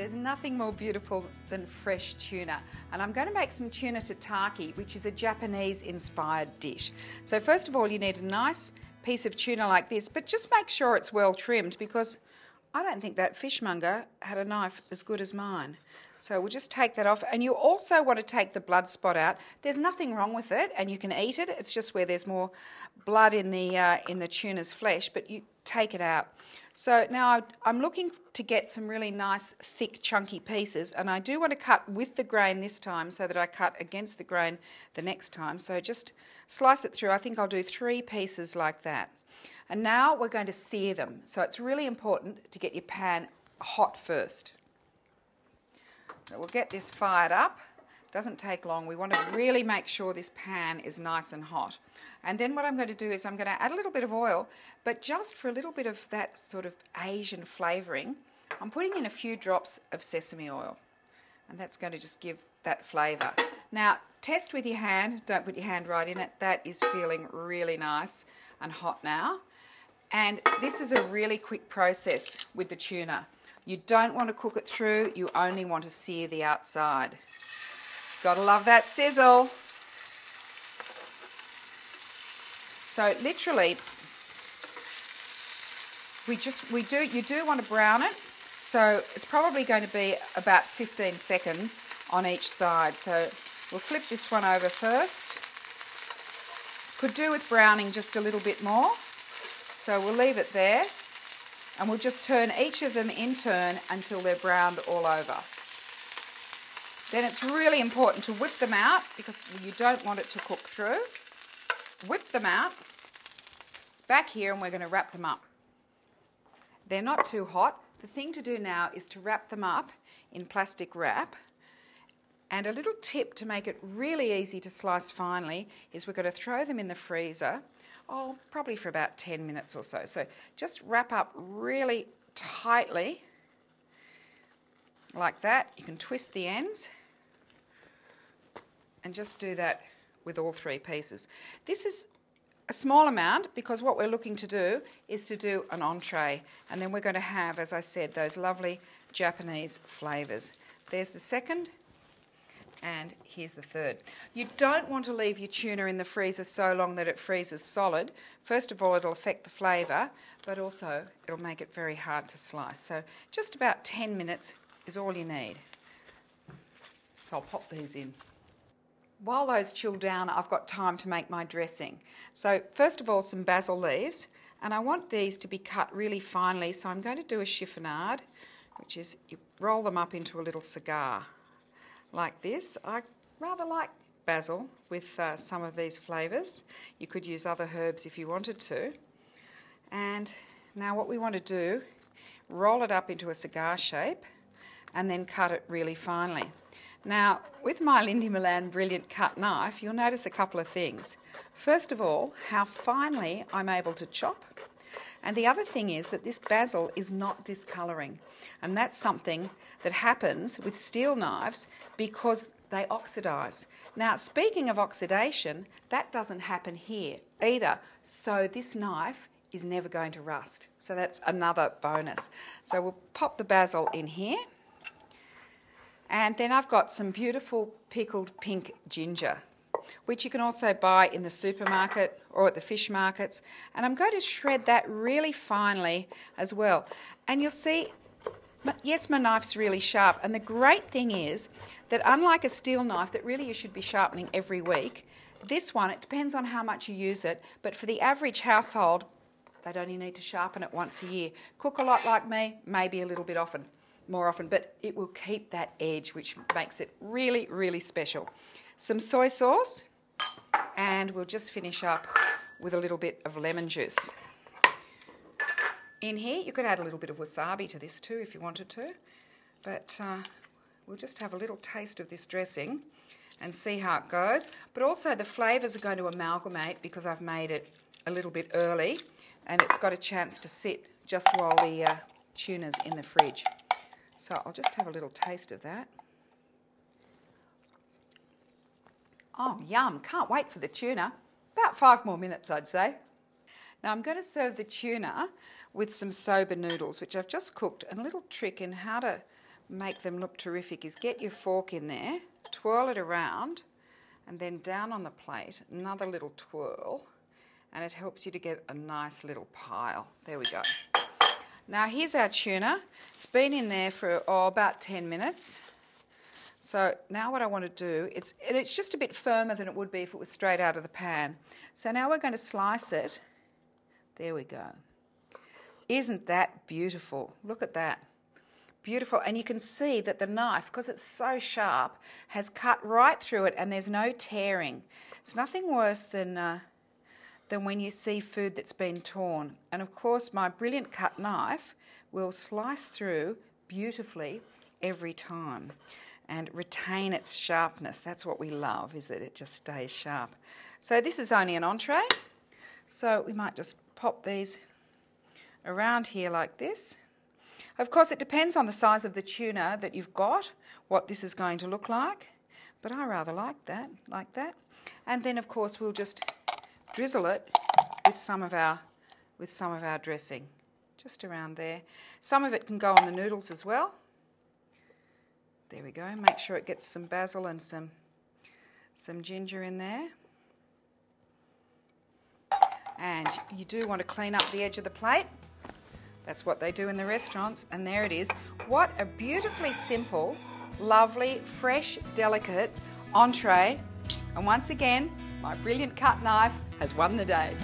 There's nothing more beautiful than fresh tuna. And I'm going to make some tuna tataki, which is a Japanese-inspired dish. So first of all, you need a nice piece of tuna like this, but just make sure it's well trimmed, because I don't think that fishmonger had a knife as good as mine. So we'll just take that off. And you also want to take the blood spot out. There's nothing wrong with it, and you can eat it. It's just where there's more blood in the tuna's flesh, but you take it out. So now I'm looking to get some really nice, thick, chunky pieces, and I do want to cut with the grain this time so that I cut against the grain the next time. So just slice it through. I think I'll do 3 pieces like that. And now we're going to sear them. So it's really important to get your pan hot first. So we'll get this fired up. Doesn't take long. We want to really make sure this pan is nice and hot. And then what I'm going to do is I'm going to add a little bit of oil, but just for a little bit of that sort of Asian flavouring, I'm putting in a few drops of sesame oil. And that's going to just give that flavour. Now, test with your hand. Don't put your hand right in it. That is feeling really nice and hot now. And this is a really quick process with the tuna. You don't want to cook it through. You only want to sear the outside. Gotta love that sizzle. So literally, you do want to brown it. So it's probably going to be about 15 seconds on each side. So we'll flip this one over first. Could do with browning just a little bit more. So we'll leave it there. And we'll just turn each of them in turn until they're browned all over. Then it's really important to whip them out, because you don't want it to cook through. Whip them out, back here, and we're going to wrap them up. They're not too hot. The thing to do now is to wrap them up in plastic wrap. And a little tip to make it really easy to slice finely is we're going to throw them in the freezer, probably for about 10 minutes or so. So just wrap up really tightly, like that. You can twist the ends and just do that with all 3 pieces. This is a small amount because what we're looking to do is to do an entree, and then we're going to have, as I said, those lovely Japanese flavours. There's the second, and here's the third. You don't want to leave your tuna in the freezer so long that it freezes solid. First of all, it'll affect the flavour, but also it'll make it very hard to slice. So just about 10 minutes is all you need. So I'll pop these in. While those chill down, I've got time to make my dressing. So first of all, some basil leaves, and I want these to be cut really finely, so I'm going to do a chiffonade, which is you roll them up into a little cigar like this. I rather like basil with some of these flavours. You could use other herbs if you wanted to. And now what we want to do, roll it up into a cigar shape and then cut it really finely. Now, with my Lyndey Milan Brilliant Cut Knife, you'll notice a couple of things. First of all, how finely I'm able to chop. And the other thing is that this basil is not discolouring. And that's something that happens with steel knives because they oxidise. Now, speaking of oxidation, that doesn't happen here either. So this knife is never going to rust. So that's another bonus. So we'll pop the basil in here. And then I've got some beautiful pickled pink ginger, which you can also buy in the supermarket or at the fish markets. And I'm going to shred that really finely as well. And you'll see, yes, my knife's really sharp. And the great thing is that unlike a steel knife that really you should be sharpening every week, this one, it depends on how much you use it, but for the average household, they'd only need to sharpen it once a year. Cook a lot like me, maybe a little bit more often, but it will keep that edge, which makes it really, really special. Some soy sauce, and we'll just finish up with a little bit of lemon juice. In here, you could add a little bit of wasabi to this too if you wanted to, but we'll just have a little taste of this dressing and see how it goes. But also the flavours are going to amalgamate because I've made it a little bit early and it's got a chance to sit just while the tuna's in the fridge. So I'll just have a little taste of that. Oh, yum. Can't wait for the tuna. About 5 more minutes, I'd say. Now I'm going to serve the tuna with some soba noodles, which I've just cooked, and a little trick in how to make them look terrific is get your fork in there, twirl it around, and then down on the plate, another little twirl, and it helps you to get a nice little pile. There we go. Now here's our tuna. It's been in there for about 10 minutes. So now what I want to do, it's just a bit firmer than it would be if it was straight out of the pan. So now we're going to slice it. There we go. Isn't that beautiful? Look at that. Beautiful. And you can see that the knife, because it's so sharp, has cut right through it and there's no tearing. It's nothing worse than when you see food that's been torn. And of course my brilliant cut knife will slice through beautifully every time and retain its sharpness. That's what we love, is that it just stays sharp. So this is only an entree, so we might just pop these around here like this. Of course it depends on the size of the tuna that you've got, what this is going to look like, but I rather like that. And then of course we'll just drizzle it with some of our dressing, just around there. Some of it can go on the noodles as well. There we go. Make sure it gets some basil and some ginger in there. And you do want to clean up the edge of the plate. That's what they do in the restaurants. And there it is. What a beautifully simple, lovely, fresh, delicate entree. And once again, my brilliant cut knife has won the day.